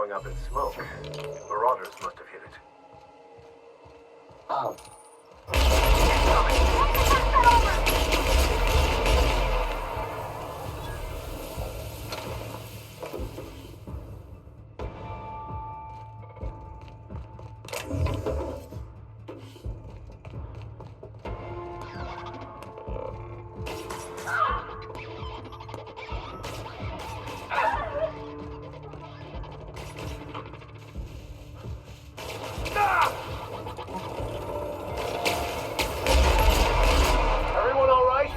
going up in smoke. Marauders must have hit it. Oh. Everyone all right?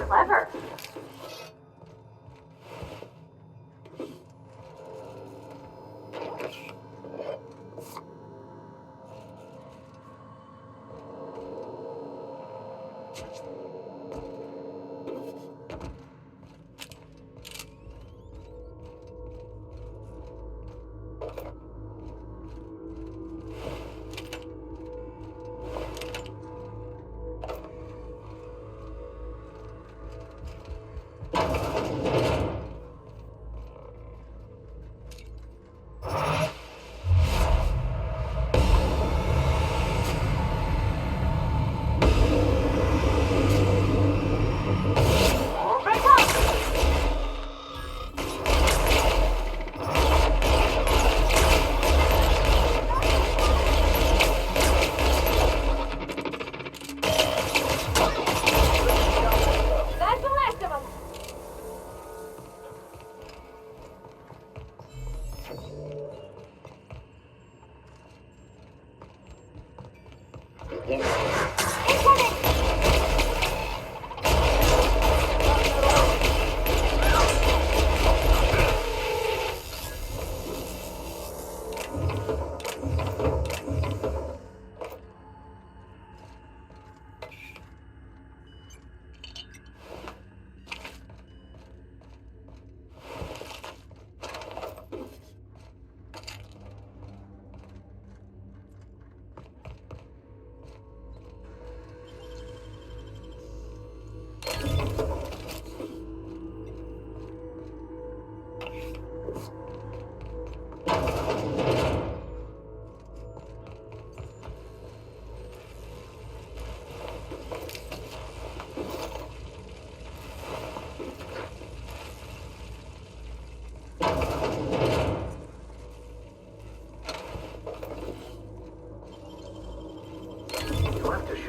Clever.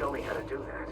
show me how to do that.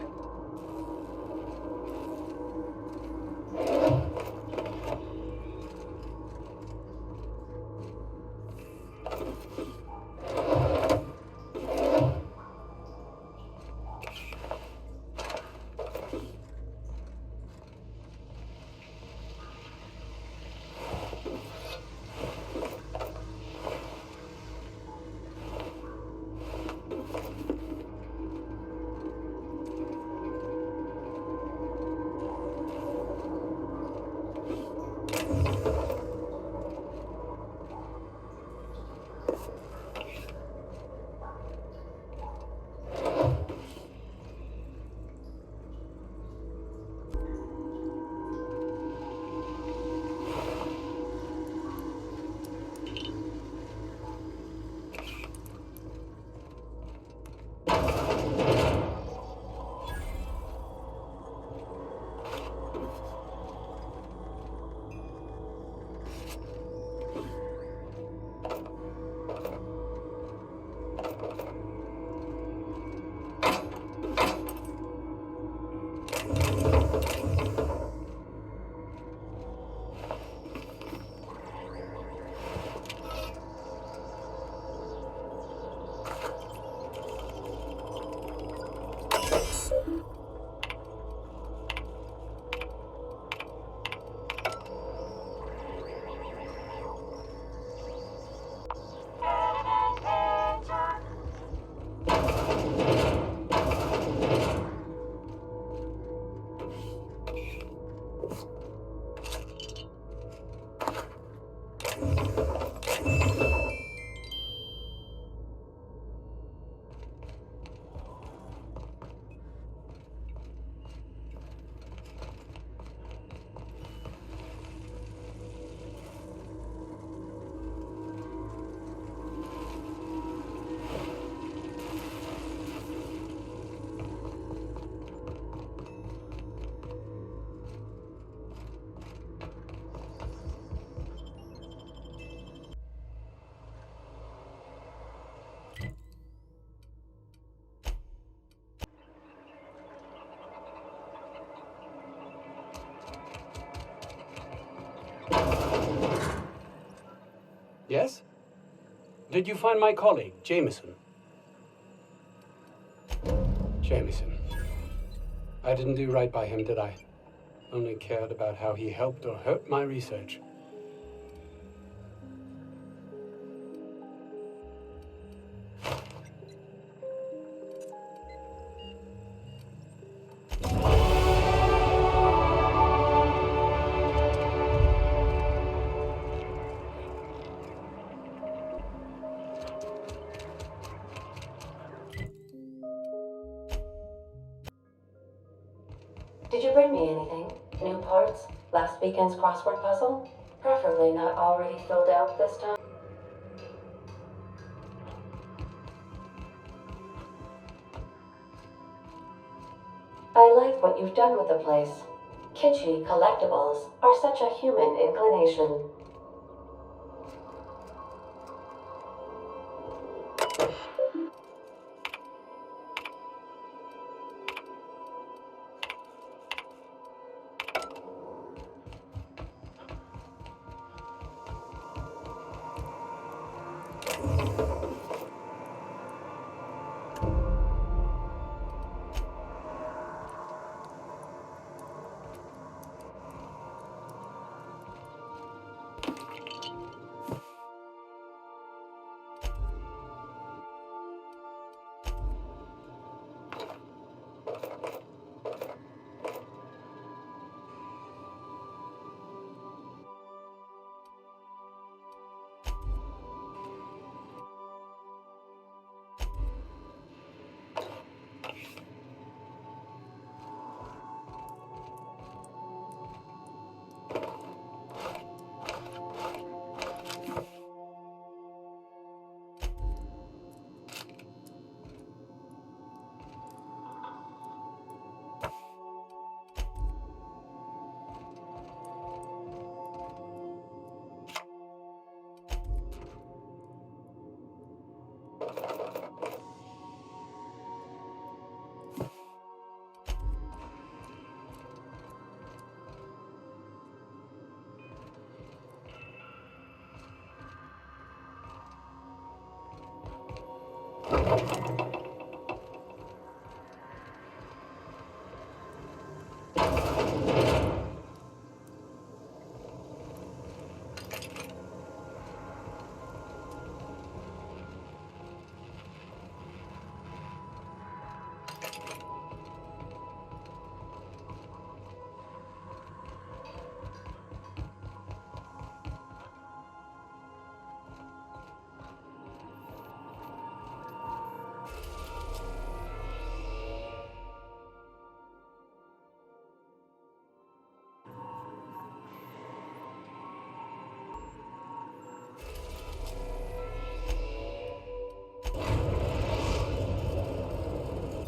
Yes? Did you find my colleague, Jameson? Jameson. I didn't do right by him, did I? Only cared about how he helped or hurt my research. Did you bring me anything? New parts? Last weekend's crossword puzzle? Preferably not already filled out this time. I like what you've done with the place. Kitschy collectibles are such a human inclination.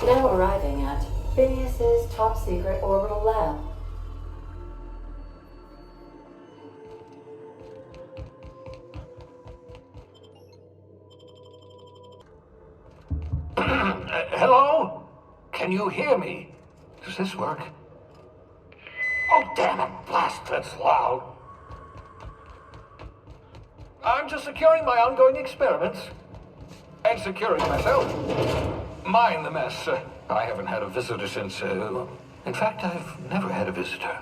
Now arriving at Phineas's top-secret orbital lab. Hello? Can you hear me? Does this work? Oh, damn it, blast, that's loud. I'm just securing my ongoing experiments. And securing myself. Mind the mess. I haven't had a visitor since, in fact, I've never had a visitor.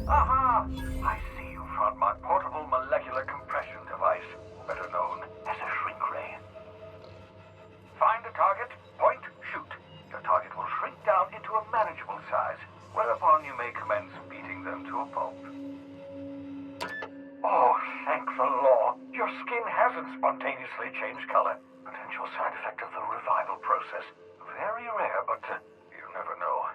Aha! I see you found my portable molecular compression device, better known as a shrink ray. Find a target, point, shoot. Your target will shrink down into a manageable size, whereupon you may commence beating them to a pulp. Oh, thank the law. Your skin hasn't spontaneously changed color. Potential side effect of the revival process. Very rare, but you never know.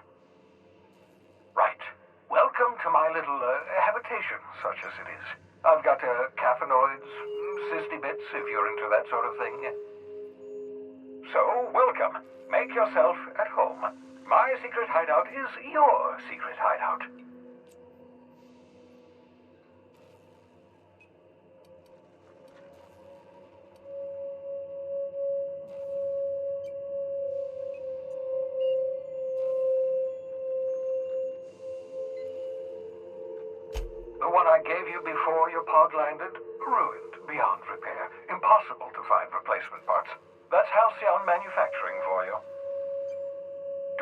Right. Welcome to my little habitation, such as it is. I've got caffeinoids, cysty bits, if you're into that sort of thing. So, welcome. Make yourself at home. My secret hideout is your secret hideout. The one I gave you before your pod landed? Ruined beyond repair. Impossible to find replacement parts. That's Halcyon Manufacturing for you.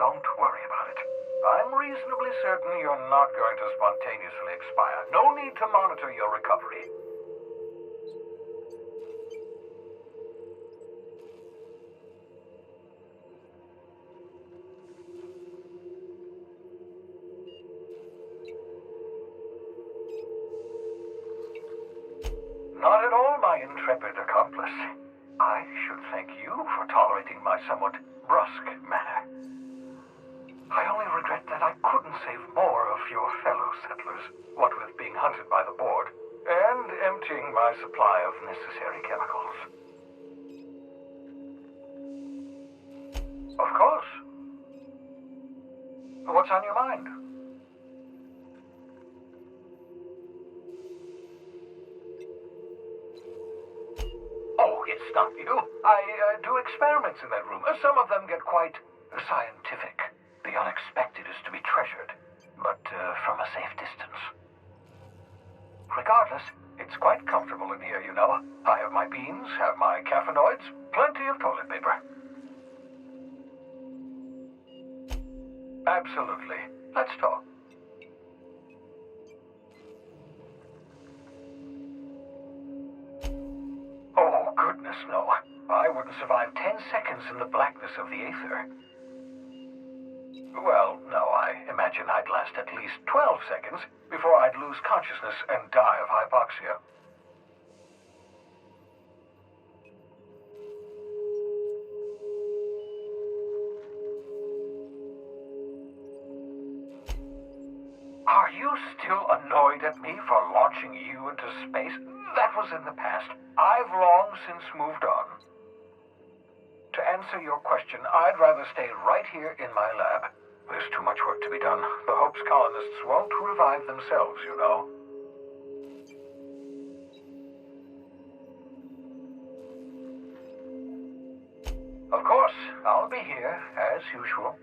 Don't worry about it. I'm reasonably certain you're not going to spontaneously expire. No need to monitor your recovery. Not at all, my intrepid accomplice. I should thank you for tolerating my somewhat brusque manner. I only regret that I couldn't save more of your fellow settlers, what with being hunted by the board, and emptying my supply of necessary chemicals. Of course. What's on your mind? Oh, it's not you. I do experiments in that room. Some of them get quite scientific. The unexpected is to be treasured, but from a safe distance. Regardless, it's quite comfortable in here, you know. I have my beans, have my caffeinoids, plenty of toilet paper. Absolutely. Let's talk. Oh, goodness, no. I wouldn't survive 10 seconds in the blackness of the aether. Well, no, I imagine I'd last at least 12 seconds before I'd lose consciousness and die of hypoxia. Are you still annoyed at me for launching you into space? That was in the past. I've long since moved on. To answer your question, I'd rather stay right here in my lab. There's too much work to be done. The Hope's colonists won't revive themselves, you know. Of course, I'll be here, as usual.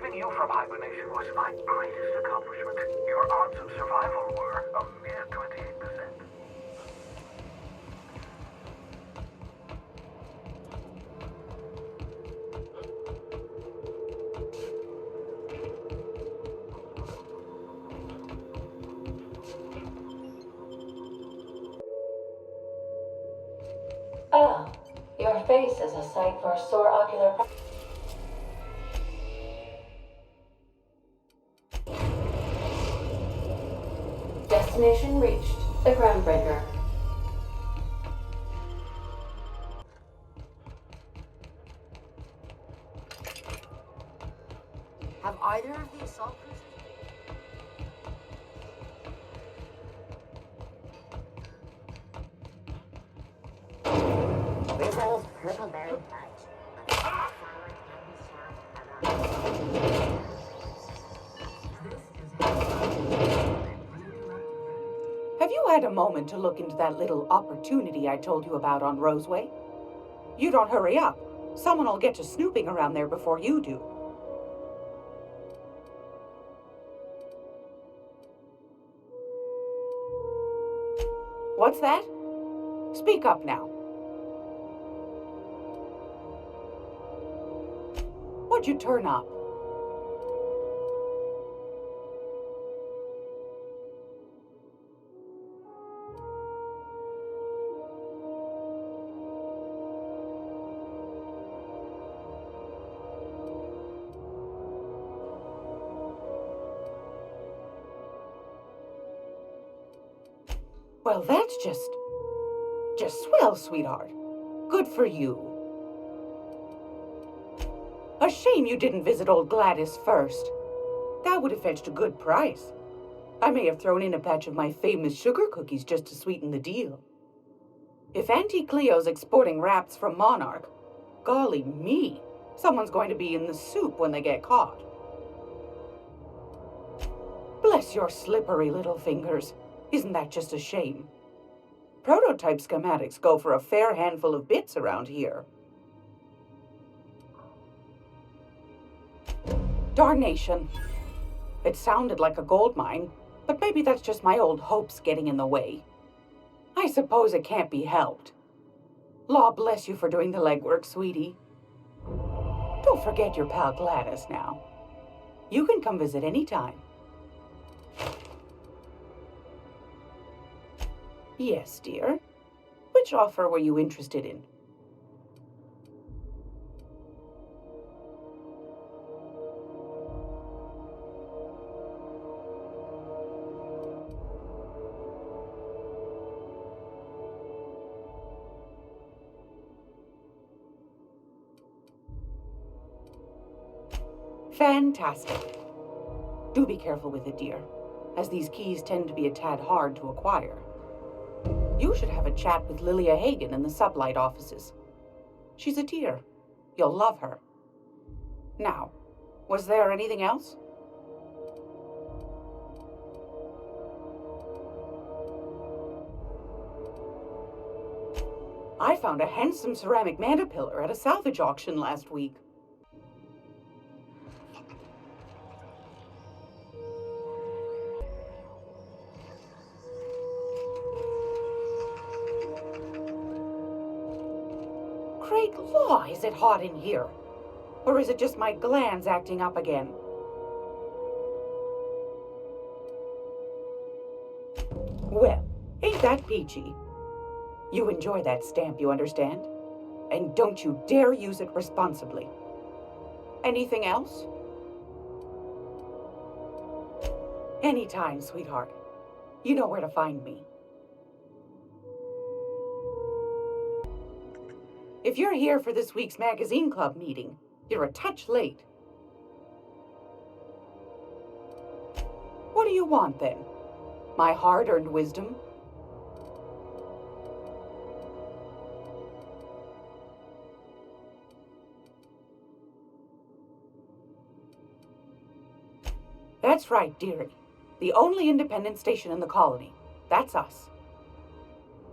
Saving you from hibernation was my greatest accomplishment. Your odds of survival were a mere 28%. Ah, your face is a sight for sore ocular. Destination reached. The Groundbreaker. Have either of the assault cruisers? Rizzo's Purpleberry Fudge. Have you had a moment to look into that little opportunity I told you about on Roseway? You don't hurry up. Someone will get to snooping around there before you do. What's that? Speak up now. What'd you turn up? Well, that's just swell, sweetheart. Good for you. A shame you didn't visit old Gladys first. That would have fetched a good price. I may have thrown in a batch of my famous sugar cookies just to sweeten the deal. If Auntie Cleo's exporting wraps from Monarch, golly me, someone's going to be in the soup when they get caught. Bless your slippery little fingers. Isn't that just a shame? Prototype schematics go for a fair handful of bits around here. Darnation. It sounded like a gold mine, but maybe that's just my old hopes getting in the way. I suppose it can't be helped. Law bless you for doing the legwork, sweetie. Don't forget your pal Gladys now. You can come visit anytime. Yes, dear. Which offer were you interested in? Fantastic. Do be careful with it, dear, as these keys tend to be a tad hard to acquire. You should have a chat with Lilияй Hagen in the sublight offices. She's a dear. You'll love her. Now, was there anything else? I found a handsome ceramic mandapillar at a salvage auction last week. Great law, is it hot in here? Or is it just my glands acting up again? Well, ain't that peachy? You enjoy that stamp, you understand? And don't you dare use it responsibly. Anything else? Anytime, sweetheart. You know where to find me. If you're here for this week's magazine club meeting, you're a touch late. What do you want, then? My hard-earned wisdom? That's right, dearie. The only independent station in the colony. That's us.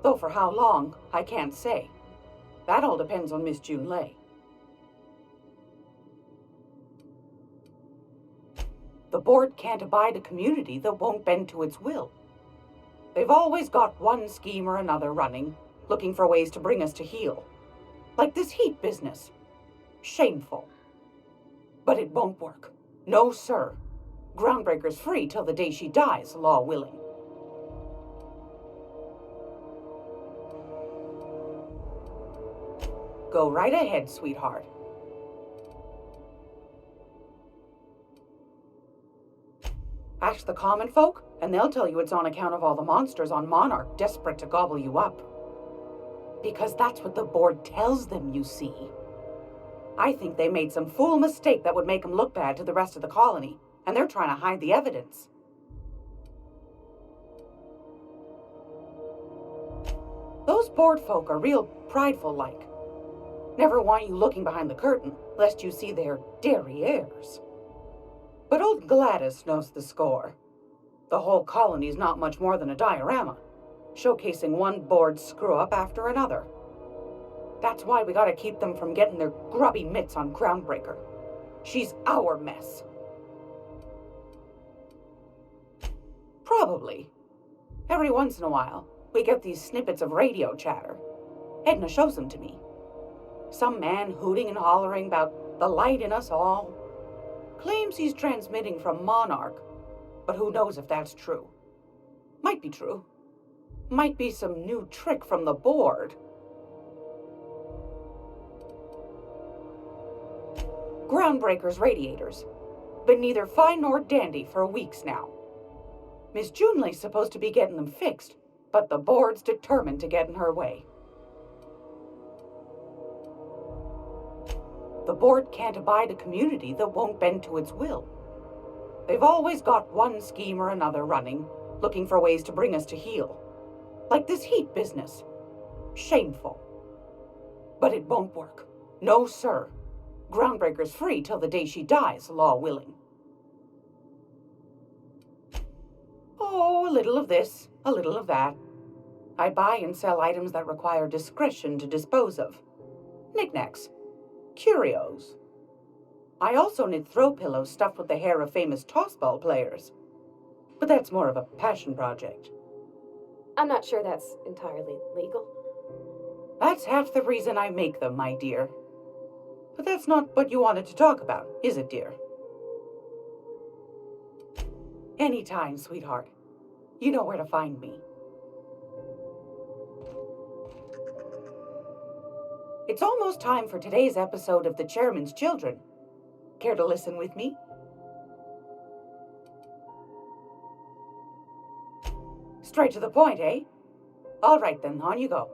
Though for how long, I can't say. That all depends on Miss Junlei. The board can't abide a community that won't bend to its will. They've always got one scheme or another running, looking for ways to bring us to heel. Like this heat business. Shameful. But it won't work. No, sir. Groundbreaker's free till the day she dies, law willing. Go right ahead, sweetheart. Ask the common folk, and they'll tell you it's on account of all the monsters on Monarch desperate to gobble you up. Because that's what the board tells them, you see. I think they made some fool mistake that would make them look bad to the rest of the colony, and they're trying to hide the evidence. Those board folk are real prideful-like. Never want you looking behind the curtain, lest you see their derrieres. But old Gladys knows the score. The whole colony's not much more than a diorama, showcasing one board screw-up after another. That's why we gotta keep them from getting their grubby mitts on Groundbreaker. She's our mess. Probably. Every once in a while, we get these snippets of radio chatter. Edna shows them to me. Some man hooting and hollering about the light in us all. Claims he's transmitting from Monarch, but who knows if that's true. Might be true. Might be some new trick from the board. Groundbreaker's radiators. Been neither fine nor dandy for weeks now. Miss Junley's supposed to be getting them fixed, but the board's determined to get in her way. The board can't abide a community that won't bend to its will. They've always got one scheme or another running, looking for ways to bring us to heel. Like this heat business. Shameful. But it won't work. No, sir. Groundbreaker's free till the day she dies, law willing. Oh, a little of this, a little of that. I buy and sell items that require discretion to dispose of. Knickknacks. Curios. I also knit throw pillows stuffed with the hair of famous tossball players. But that's more of a passion project. I'm not sure that's entirely legal. That's half the reason I make them, my dear. But that's not what you wanted to talk about, is it, dear? Anytime, sweetheart. You know where to find me. It's almost time for today's episode of The Chairman's Children. Care to listen with me? Straight to the point, eh? All right then, on you go.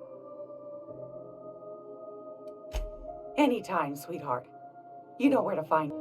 Anytime, sweetheart. You know where to find me.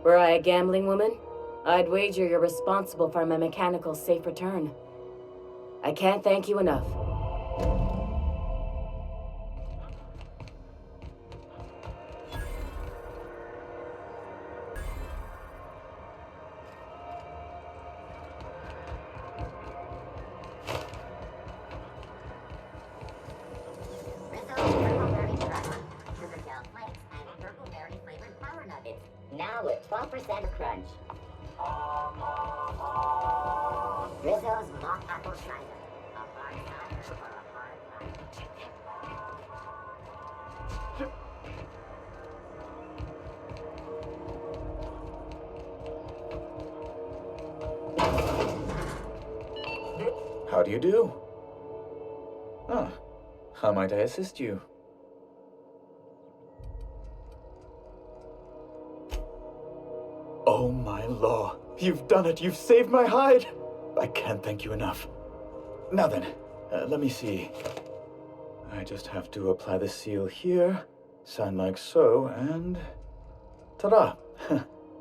Were I a gambling woman, I'd wager you're responsible for my mechanical safe return. I can't thank you enough. Now with 12% crunch. Rizzo's mock apple cider. A hard cider or a hard cider. How do you do? Ah, how might I assist you? Oh my law, you've done it, you've saved my hide! I can't thank you enough. Now then, let me see. I just have to apply the seal here, sign like so, and... ta-da!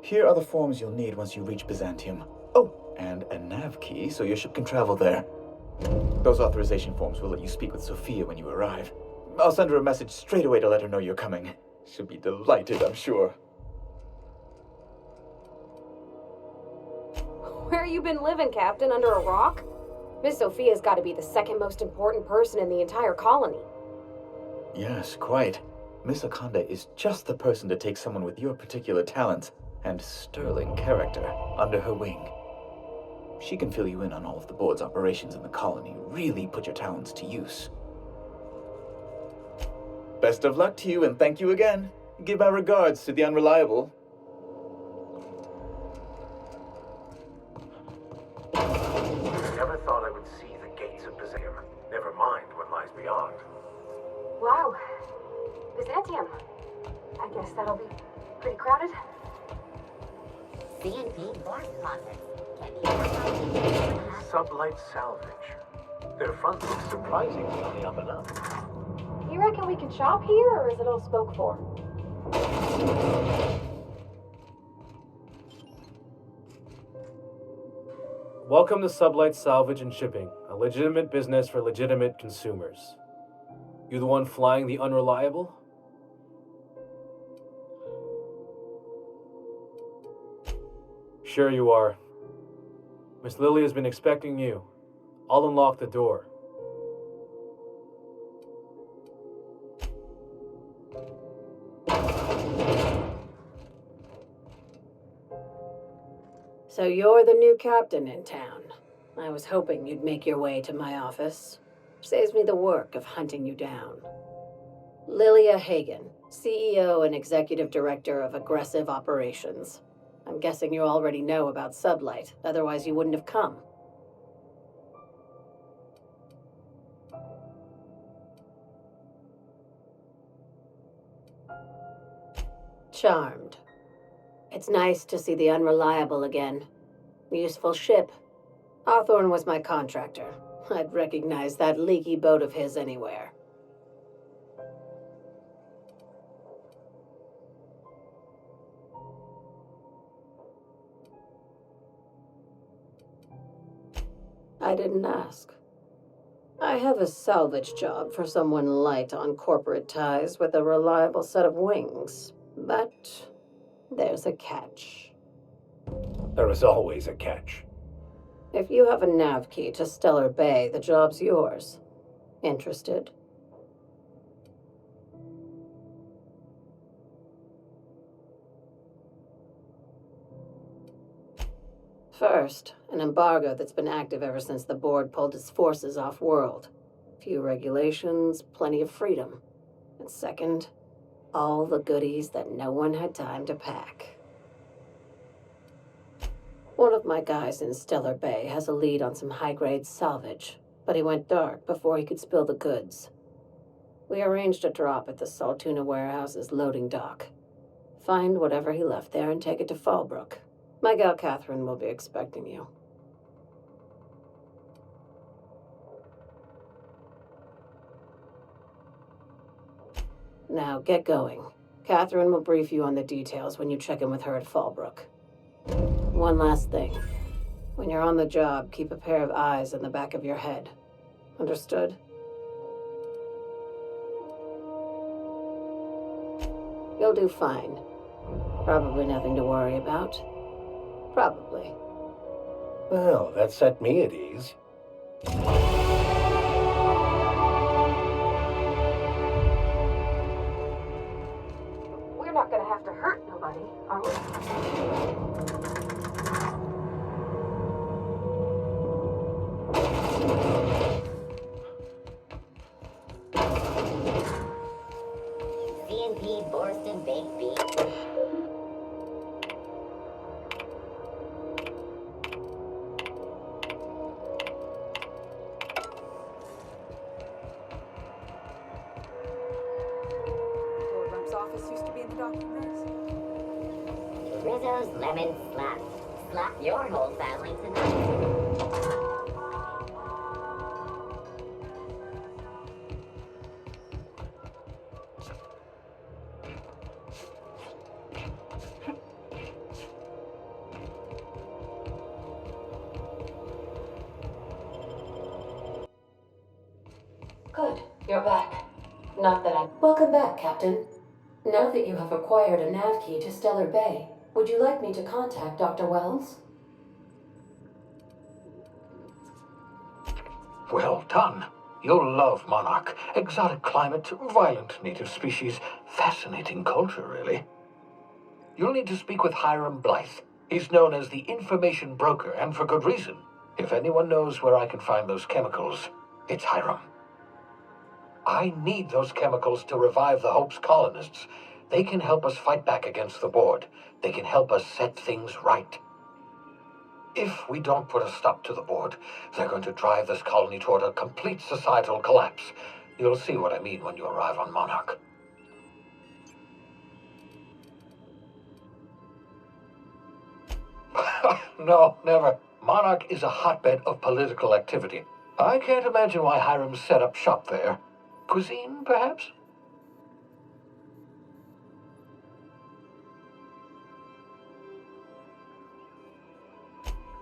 Here are the forms you'll need once you reach Byzantium. Oh, and a nav key so your ship can travel there. Those authorization forms will let you speak with Sophia when you arrive. I'll send her a message straight away to let her know you're coming. She'll be delighted, I'm sure. Where you been living, Captain? Under a rock? Miss Sophia's got to be the second most important person in the entire colony. Yes, quite. Miss Akonda is just the person to take someone with your particular talents and sterling character under her wing. She can fill you in on all of the board's operations in the colony, really put your talents to use. Best of luck to you, and thank you again. Give my regards to the Unreliable. Never thought I would see the gates of Byzantium. Never mind what lies beyond. Wow. Byzantium. I guess that'll be pretty crowded. CNP board closets. Can you Sublight salvage. Their front looks surprisingly on the up and up. You reckon we can shop here, or is it all spoke for? Welcome to Sublight Salvage and Shipping, a legitimate business for legitimate consumers. You the one flying the Unreliable? Sure you are. Miss Lily has been expecting you. I'll unlock the door. So you're the new captain in town. I was hoping you'd make your way to my office. Saves me the work of hunting you down. Lilияй Hagen, CEO and Executive Director of Aggressive Operations. I'm guessing you already know about Sublight, otherwise you wouldn't have come. Charmed. It's nice to see the Unreliable again. Useful ship. Hawthorne was my contractor. I'd recognize that leaky boat of his anywhere. I didn't ask. I have a salvage job for someone light on corporate ties with a reliable set of wings, but there's a catch. There is always a catch. If you have a nav key to Stellar Bay, the job's yours. Interested? First, an embargo that's been active ever since the board pulled its forces off-world. Few regulations, plenty of freedom. And second, all the goodies that no one had time to pack. One of my guys in Stellar Bay has a lead on some high-grade salvage, but he went dark before he could spill the goods. We arranged a drop at the Saltuna warehouse's loading dock. Find whatever he left there and take it to Fallbrook. My gal Catherine will be expecting you. Now, get going. Catherine will brief you on the details when you check in with her at Fallbrook. One last thing. When you're on the job, keep a pair of eyes in the back of your head. Understood? You'll do fine. Probably nothing to worry about. Probably. Well, that set me at ease. We're not gonna have to hurt nobody, are we? CNP Borston Baked Beef. Office used to be in the documents. Rizzo's Lemon Slap. Slap your whole family tonight. You're back. Not that I... Welcome back, Captain. Now that you have acquired a nav key to Stellar Bay, would you like me to contact Dr. Wells? Well done. You'll love Monarch. Exotic climate, violent native species, fascinating culture, really. You'll need to speak with Hiram Blythe. He's known as the information broker, and for good reason. If anyone knows where I can find those chemicals, it's Hiram. I need those chemicals to revive the Hope's colonists. They can help us fight back against the board. They can help us set things right. If we don't put a stop to the board, they're going to drive this colony toward a complete societal collapse. You'll see what I mean when you arrive on Monarch. No, never. Monarch is a hotbed of political activity. I can't imagine why Hiram set up shop there. Cuisine, perhaps?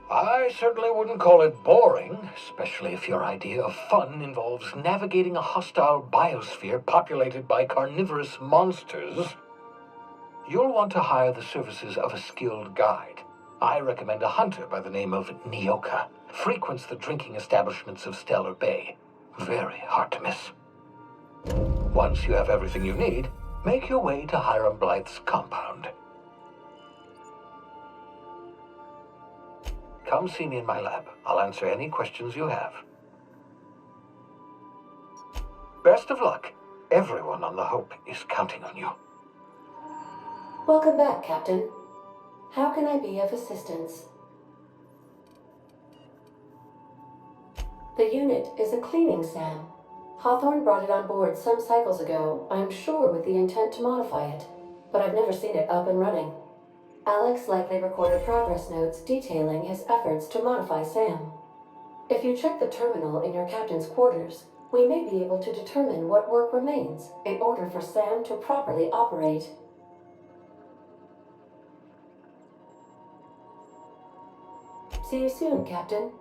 I certainly wouldn't call it boring, especially if your idea of fun involves navigating a hostile biosphere populated by carnivorous monsters. You'll want to hire the services of a skilled guide. I recommend a hunter by the name of Nyoka. Frequents the drinking establishments of Stellar Bay. Very hard to miss. Once you have everything you need, make your way to Hiram Blythe's compound. Come see me in my lab. I'll answer any questions you have. Best of luck. Everyone on the Hope is counting on you. Welcome back, Captain. How can I be of assistance? The unit is a cleaning SAM. Hawthorne brought it on board some cycles ago, I'm sure with the intent to modify it, but I've never seen it up and running. Alex likely recorded progress notes detailing his efforts to modify SAM. If you check the terminal in your captain's quarters, we may be able to determine what work remains in order for SAM to properly operate. See you soon, Captain.